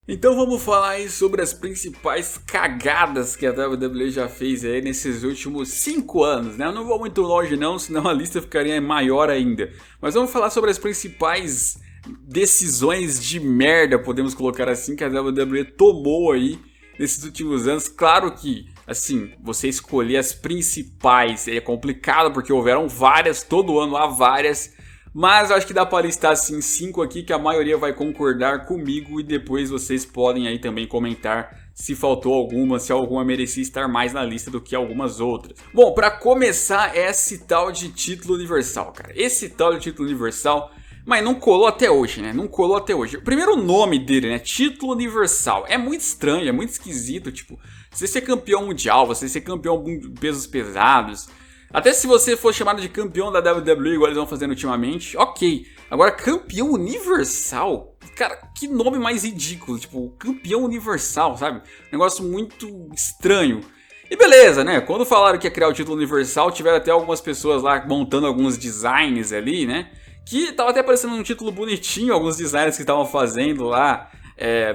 Então vamos falar aí sobre as principais cagadas que a WWE já fez aí nesses últimos 5 anos, né? Eu não vou muito longe não, senão a lista ficaria maior ainda. Mas vamos falar sobre as principais decisões de merda, podemos colocar assim, que a WWE tomou aí nesses últimos anos. Claro que, assim, você escolher as principais é complicado, porque houveram várias, todo ano há várias. Mas eu acho que dá para listar assim 5 aqui que a maioria vai concordar comigo e depois vocês podem aí também comentar se faltou alguma, se alguma merecia estar mais na lista do que algumas outras. Bom, para começar é esse tal de título universal, cara. Esse tal de título universal, mas não colou até hoje, né? Não colou até hoje. O primeiro nome dele, né? Título universal. É muito estranho, é muito esquisito, tipo, você ser campeão mundial, você ser campeão de pesos pesados. Até se você for chamado de campeão da WWE, igual eles vão fazendo ultimamente, ok. Agora, campeão universal? Cara, que nome mais ridículo. Tipo, campeão universal, sabe? Negócio muito estranho. E beleza, né? Quando falaram que ia criar o título universal, tiveram até algumas pessoas lá montando alguns designs ali, né? Que tava até parecendo um título bonitinho, alguns designs que estavam fazendo lá.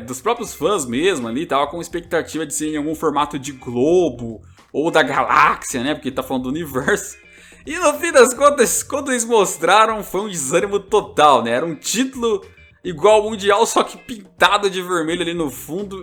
Dos próprios fãs mesmo ali, tava com expectativa de ser em algum formato de globo ou da galáxia, né? Porque tá falando do universo. E no fim das contas, quando eles mostraram, foi um desânimo total, né? Era um título igual ao Mundial, só que pintado de vermelho ali no fundo.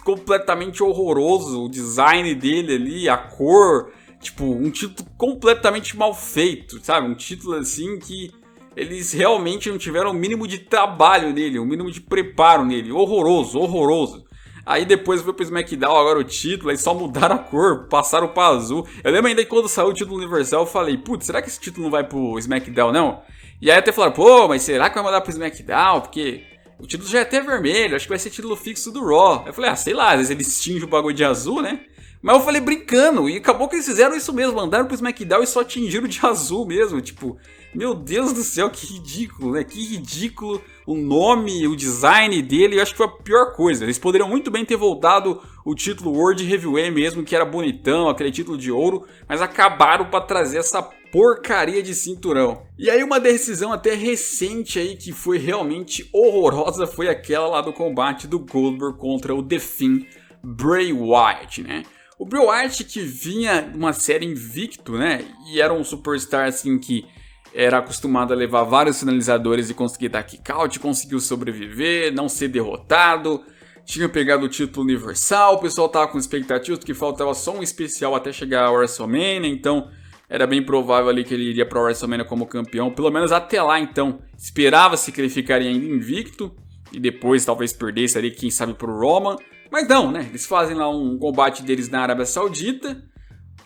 Completamente horroroso. O design dele ali, a cor. Tipo, um título completamente mal feito, sabe? Um título assim que eles realmente não tiveram o mínimo de trabalho nele, o mínimo de preparo nele. Horroroso, horroroso. Aí depois foi pro SmackDown, agora o título, aí só mudaram a cor, passaram pra azul. Eu lembro ainda que quando saiu o título universal, eu falei, putz, será que esse título não vai pro SmackDown, não? E aí até falaram, pô, mas será que vai mudar pro SmackDown? Porque o título já é até vermelho, acho que vai ser título fixo do Raw. Eu falei, sei lá, às vezes eles tingem o bagulho de azul, né? Mas eu falei brincando, e acabou que eles fizeram isso mesmo, mandaram pro SmackDown e só tingiram de azul mesmo, tipo, meu Deus do céu, que ridículo, né? Que ridículo o nome, o design dele, eu acho que foi a pior coisa. Eles poderiam muito bem ter voltado o título World Heavyweight mesmo, que era bonitão, aquele título de ouro, mas acabaram para trazer essa porcaria de cinturão. E aí uma decisão até recente aí que foi realmente horrorosa foi aquela lá do combate do Goldberg contra o The Fiend Bray Wyatt, né? O Bray Wyatt que vinha uma série invicto, né? E era um superstar assim que era acostumado a levar vários finalizadores e conseguir dar kick-out, conseguiu sobreviver, não ser derrotado, tinha pegado o título universal, o pessoal tava com expectativas que faltava só um especial até chegar ao WrestleMania, então era bem provável ali que ele iria para o WrestleMania como campeão, pelo menos até lá então, esperava-se que ele ficaria ainda invicto e depois talvez perdesse ali, quem sabe pro Roman, mas não, né, eles fazem lá um combate deles na Arábia Saudita,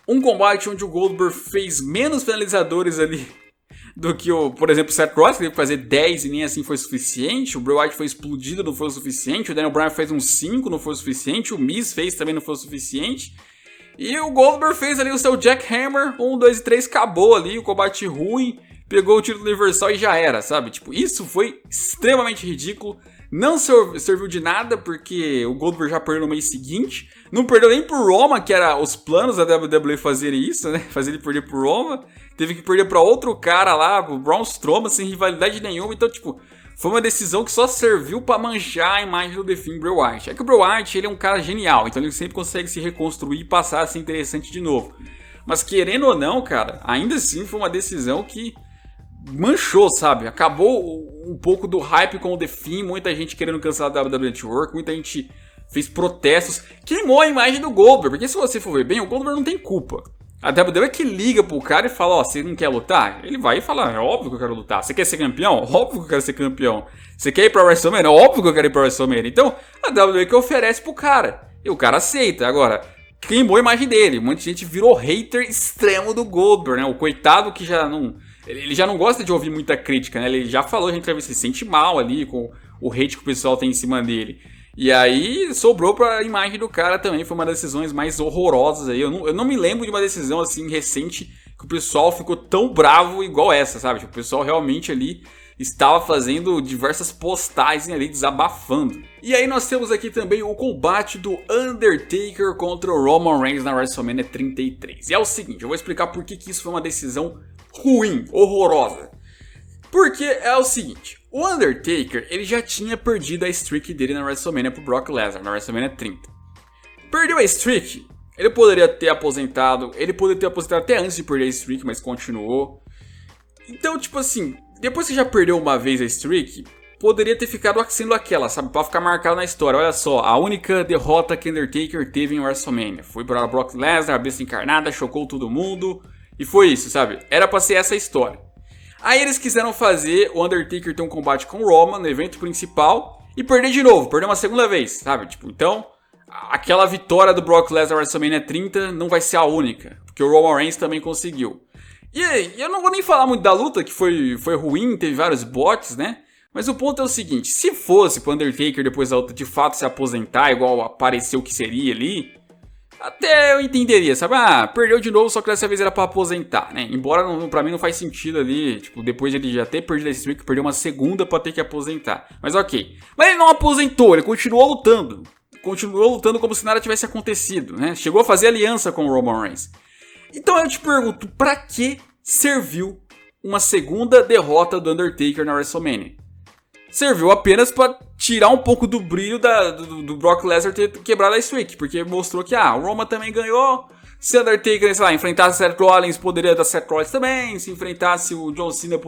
um combate onde o Goldberg fez menos finalizadores ali do que por exemplo, o Seth Rollins, que teve que fazer 10 e nem assim foi suficiente. O Bray Wyatt foi explodido, não foi o suficiente. O Daniel Bryan fez uns 5, não foi o suficiente. O Miz fez também, não foi o suficiente. E o Goldberg fez ali o seu Jackhammer, 1, 2 e 3, acabou ali, o combate ruim, pegou o título universal e já era, sabe? Tipo, isso foi extremamente ridículo. Não serviu de nada, porque o Goldberg já perdeu no mês seguinte. Não perdeu nem pro Roma, que era os planos da WWE fazerem isso, né? Fazer ele perder pro Roma. Teve que perder pra outro cara lá, o Braun Strowman, sem rivalidade nenhuma. Então, tipo, foi uma decisão que só serviu pra manchar a imagem do The Fiend Bray Wyatt. É que o Bray Wyatt, ele é um cara genial, então ele sempre consegue se reconstruir e passar a ser interessante de novo. Mas querendo ou não, cara, ainda assim foi uma decisão que manchou, sabe? Acabou um pouco do hype com o The Fiend, muita gente querendo cancelar a WWE Network, muita gente fez protestos, queimou a imagem do Goldberg, porque se você for ver bem, o Goldberg não tem culpa. A WWE é que liga pro cara e fala, você não quer lutar? Ele vai e fala, é óbvio que eu quero lutar. Você quer ser campeão? Óbvio que eu quero ser campeão. Você quer ir pra WrestleMania? Óbvio que eu quero ir pra WrestleMania. Então, a WWE que oferece pro cara. E o cara aceita. Agora, queimou a imagem dele. Muita gente virou hater extremo do Goldberg, né? O coitado que já não... Ele já não gosta de ouvir muita crítica, né? Ele já falou, a gente se sente mal ali com o hate que o pessoal tem em cima dele. E aí sobrou pra imagem do cara também, foi uma das decisões mais horrorosas aí. Eu não me lembro de uma decisão assim recente que o pessoal ficou tão bravo igual essa, sabe? Tipo, o pessoal realmente ali estava fazendo diversas postagens ali, desabafando. E aí nós temos aqui também o combate do Undertaker contra o Roman Reigns na WrestleMania 33. E é o seguinte, eu vou explicar por que isso foi uma decisão ruim, horrorosa. Porque é o seguinte, O Undertaker, ele já tinha perdido a streak dele na WrestleMania pro Brock Lesnar, na WrestleMania 30. Perdeu a streak, ele poderia ter aposentado até antes de perder a streak, mas continuou. Então, tipo assim, depois que já perdeu uma vez a streak, poderia ter ficado sendo aquela, sabe? Pra ficar marcado na história. Olha só, a única derrota que Undertaker teve em WrestleMania. Foi para Brock Lesnar, a besta encarnada, chocou todo mundo. E foi isso, sabe? Era pra ser essa história. Aí eles quiseram fazer o Undertaker ter um combate com o Roman no evento principal e perder de novo, perder uma segunda vez, sabe? Tipo, então, aquela vitória do Brock Lesnar na WrestleMania 30 não vai ser a única, porque o Roman Reigns também conseguiu. E aí, eu não vou nem falar muito da luta, que foi ruim, teve vários bots, né? Mas o ponto é o seguinte, se fosse pro Undertaker depois da luta de fato se aposentar, igual apareceu que seria ali, até eu entenderia, sabe? Ah, perdeu de novo, só que dessa vez era pra aposentar, né? Embora pra mim não faz sentido ali, tipo, depois de ele já ter perdido a streak, perdeu uma segunda pra ter que aposentar. Mas ok. Mas ele não aposentou, ele continuou lutando. Continuou lutando como se nada tivesse acontecido, né? Chegou a fazer aliança com o Roman Reigns. Então eu te pergunto, pra que serviu uma segunda derrota do Undertaker na WrestleMania? Serviu apenas pra tirar um pouco do brilho do Brock Lesnar ter quebrado a streak, porque mostrou que o Roman também ganhou. Se o Undertaker, sei lá, enfrentasse Seth Rollins, poderia dar Seth Rollins também. Se enfrentasse o John Cena,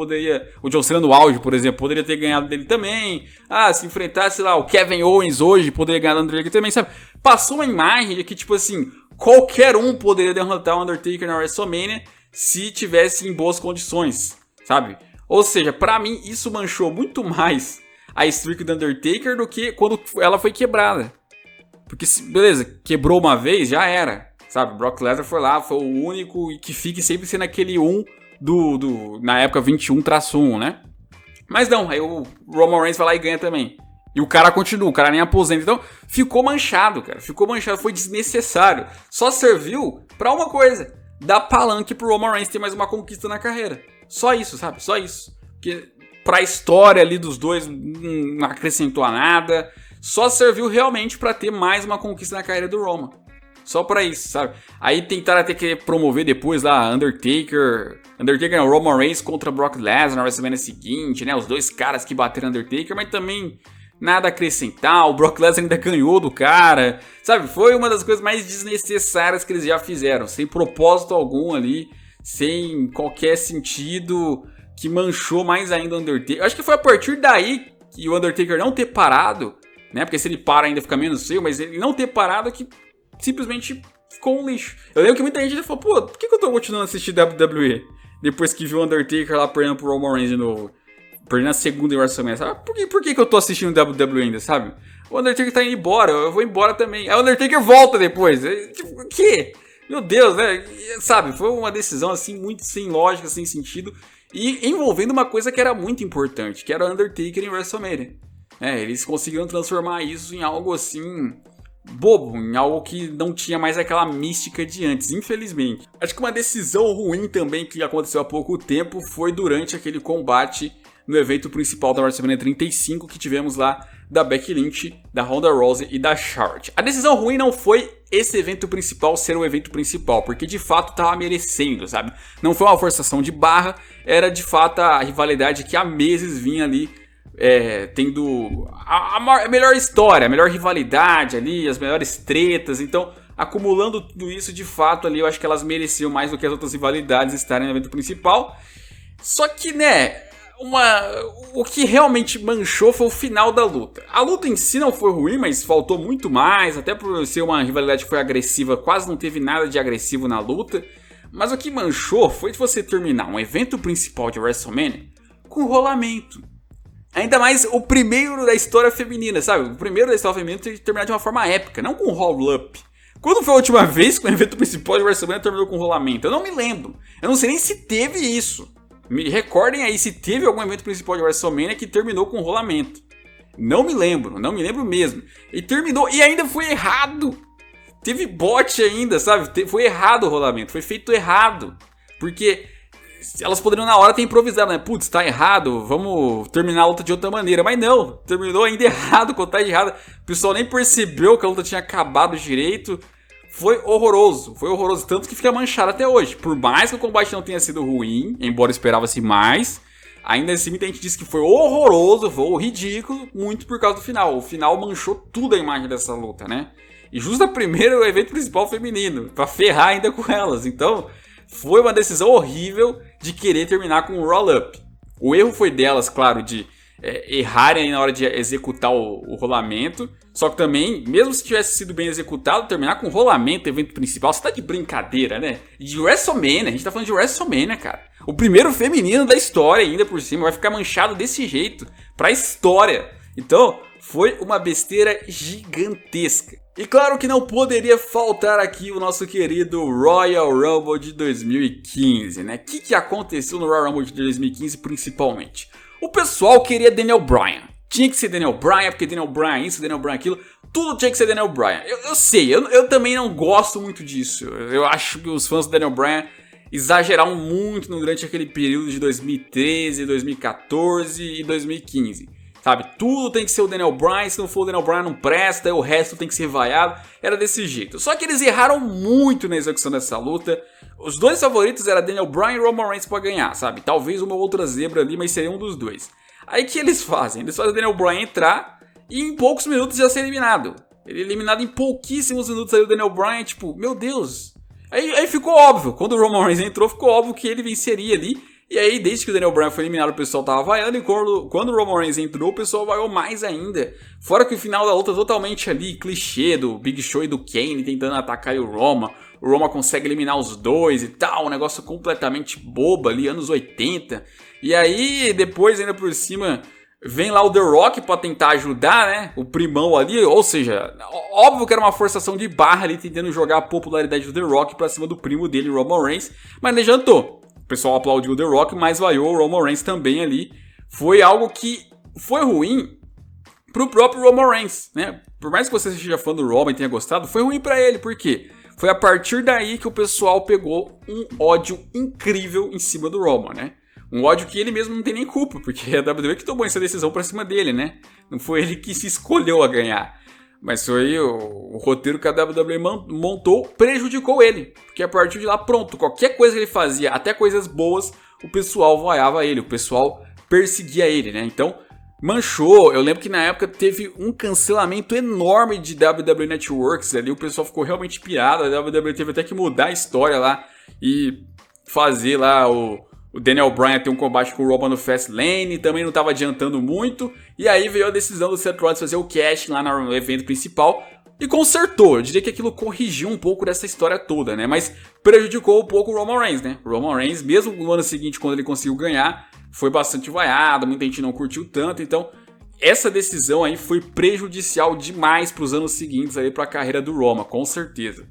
o John Cena no auge, por exemplo, poderia ter ganhado dele também. Se enfrentasse, sei lá, o Kevin Owens hoje, poderia ganhar do Undertaker também, sabe? Passou uma imagem de que, tipo assim, qualquer um poderia derrotar o Undertaker na WrestleMania se tivesse em boas condições, sabe? Ou seja, pra mim isso manchou muito mais a streak do Undertaker do que quando ela foi quebrada. Porque, beleza, quebrou uma vez, já era, sabe? Brock Lesnar foi lá, foi o único e que fique sempre sendo aquele 1 na época 21-1, né? Mas não, aí o Roman Reigns vai lá e ganha também. E o cara continua, o cara nem aposenta. Então, ficou manchado, cara. Ficou manchado, foi desnecessário. Só serviu pra uma coisa: dar palanque pro Roman Reigns ter mais uma conquista na carreira. Só isso, sabe? Só isso. Porque pra história ali dos dois não acrescentou a nada. Só serviu realmente pra ter mais uma conquista na carreira do Roman. Só pra isso, sabe? Aí tentaram até querer promover depois lá Undertaker não, Roman Reigns contra Brock Lesnar na WrestleMania seguinte, né? Os dois caras que bateram Undertaker, mas também nada a acrescentar. O Brock Lesnar ainda ganhou do cara, sabe? Foi uma das coisas mais desnecessárias que eles já fizeram, sem propósito algum ali, sem qualquer sentido, que manchou mais ainda o Undertaker. Eu acho que foi a partir daí que o Undertaker não ter parado, né? Porque se ele para ainda fica menos feio, mas ele não ter parado que simplesmente ficou um lixo. Eu lembro que muita gente falou, pô, por que eu tô continuando a assistir WWE? Depois que viu o Undertaker lá perdendo pro Roman Reigns de novo. Perdendo a segunda em WrestleMania, sabe? Por que eu tô assistindo WWE ainda, sabe? O Undertaker tá indo embora, eu vou embora também. Aí o Undertaker volta depois. Tipo, o quê? Meu Deus, né? Sabe, foi uma decisão assim, muito sem lógica, sem sentido. E envolvendo uma coisa que era muito importante, que era o Undertaker em WrestleMania. Eles conseguiram transformar isso em algo assim bobo, em algo que não tinha mais aquela mística de antes, infelizmente. Acho que uma decisão ruim também que aconteceu há pouco tempo foi durante aquele combate no evento principal da WrestleMania 35 que tivemos lá da Becky Lynch, da Ronda Rousey e da Charlotte. A decisão ruim não foi esse evento principal ser o evento principal, porque de fato tava merecendo, sabe? Não foi uma forçação de barra, era de fato a rivalidade que há meses vinha ali tendo a melhor história, a melhor rivalidade ali, as melhores tretas. Então, acumulando tudo isso, de fato ali, eu acho que elas mereciam mais do que as outras rivalidades estarem no evento principal. Só que, né, o que realmente manchou foi o final da luta. A luta em si não foi ruim, mas faltou muito mais, até por ser uma rivalidade que foi agressiva, quase não teve nada de agressivo na luta. Mas o que manchou foi de você terminar um evento principal de WrestleMania com rolamento. Ainda mais o primeiro da história feminina, sabe? O primeiro da história feminina tem que terminar de uma forma épica, não com roll-up. Quando foi a última vez que o evento principal de WrestleMania terminou com rolamento? Eu não me lembro. Eu não sei nem se teve isso. Me recordem aí se teve algum evento principal de WrestleMania que terminou com rolamento. Não me lembro mesmo. E terminou, e ainda foi errado. Teve bot ainda, sabe? Foi errado o rolamento, foi feito errado. Porque elas poderiam na hora ter improvisado, né? Putz, tá errado, vamos terminar a luta de outra maneira. Mas não, terminou ainda errado, contagem errada. O pessoal nem percebeu que a luta tinha acabado direito. Foi horroroso, tanto que fica manchado até hoje. Por mais que o combate não tenha sido ruim, embora esperava-se mais, Ainda assim, muita gente disse que foi horroroso, foi ridículo, muito por causa do final. O final manchou tudo a imagem dessa luta, né? E justo a primeira, o evento principal feminino, pra ferrar ainda com elas. Então, foi uma decisão horrível de querer terminar com um roll-up. O erro foi delas, claro, de errarem na hora de executar o rolamento. Só que também, mesmo se tivesse sido bem executado, terminar com o rolamento, evento principal, você tá de brincadeira, né? De WrestleMania, a gente tá falando de WrestleMania, cara. O primeiro feminino da história, ainda por cima, vai ficar manchado desse jeito, pra história. Então, foi uma besteira gigantesca. E claro que não poderia faltar aqui o nosso querido Royal Rumble de 2015, né? O que aconteceu no Royal Rumble de 2015 principalmente? O pessoal queria Daniel Bryan. Tinha que ser Daniel Bryan, porque Daniel Bryan isso, Daniel Bryan aquilo. Tudo tinha que ser Daniel Bryan. Eu sei, eu também não gosto muito disso. Eu acho que os fãs do Daniel Bryan exageraram muito durante aquele período de 2013, 2014 e 2015. Sabe, tudo tem que ser o Daniel Bryan, se não for o Daniel Bryan não presta, o resto tem que ser vaiado. Era desse jeito. Só que eles erraram muito na execução dessa luta. Os dois favoritos eram Daniel Bryan e Roman Reigns pra ganhar, sabe? Talvez uma outra zebra ali, mas seria um dos dois. Aí o que eles fazem? Eles fazem o Daniel Bryan entrar e em poucos minutos já ser eliminado. Ele é eliminado em pouquíssimos minutos aí o Daniel Bryan, tipo, meu Deus. Aí ficou óbvio, quando o Roman Reigns entrou, ficou óbvio que ele venceria ali. E aí, desde que o Daniel Bryan foi eliminado, o pessoal tava vaiando. E quando o Roman Reigns entrou, o pessoal vaiou mais ainda. Fora que o final da luta totalmente ali, clichê do Big Show e do Kane tentando atacar o Roman. O Roman consegue eliminar os dois e tal. Um negócio completamente bobo ali, anos 80. E aí, depois, ainda por cima, vem lá o The Rock pra tentar ajudar, né? O primão ali. Ou seja, óbvio que era uma forçação de barra ali, tentando jogar a popularidade do The Rock pra cima do primo dele, Roman Reigns. Mas não adiantou. O pessoal aplaudiu o The Rock, mas vaiou o Roman Reigns também ali. Foi algo que foi ruim pro próprio Roman Reigns, né? Por mais que você seja fã do Roman e tenha gostado, foi ruim pra ele. Por quê? Foi a partir daí que o pessoal pegou um ódio incrível em cima do Roman, né? Um ódio que ele mesmo não tem nem culpa, porque é a WWE que tomou essa decisão pra cima dele, né? Não foi ele que se escolheu a ganhar. Mas foi o roteiro que a WWE montou, prejudicou ele. Porque a partir de lá, pronto, qualquer coisa que ele fazia, até coisas boas, o pessoal vaiava ele, o pessoal perseguia ele, né? Então, manchou. Eu lembro que na época teve um cancelamento enorme de WWE Networks ali, o pessoal ficou realmente pirado, a WWE teve até que mudar a história lá e fazer lá o Daniel Bryan ter um combate com o Roman no Fastlane, também não estava adiantando muito. E aí veio a decisão do Seth Rollins fazer o cash lá no evento principal e consertou. Eu diria que aquilo corrigiu um pouco dessa história toda, né? Mas prejudicou um pouco o Roman Reigns, né? O Roman Reigns, mesmo no ano seguinte, quando ele conseguiu ganhar, foi bastante vaiado, muita gente não curtiu tanto. Então, essa decisão aí foi prejudicial demais para os anos seguintes aí para a carreira do Roman, com certeza.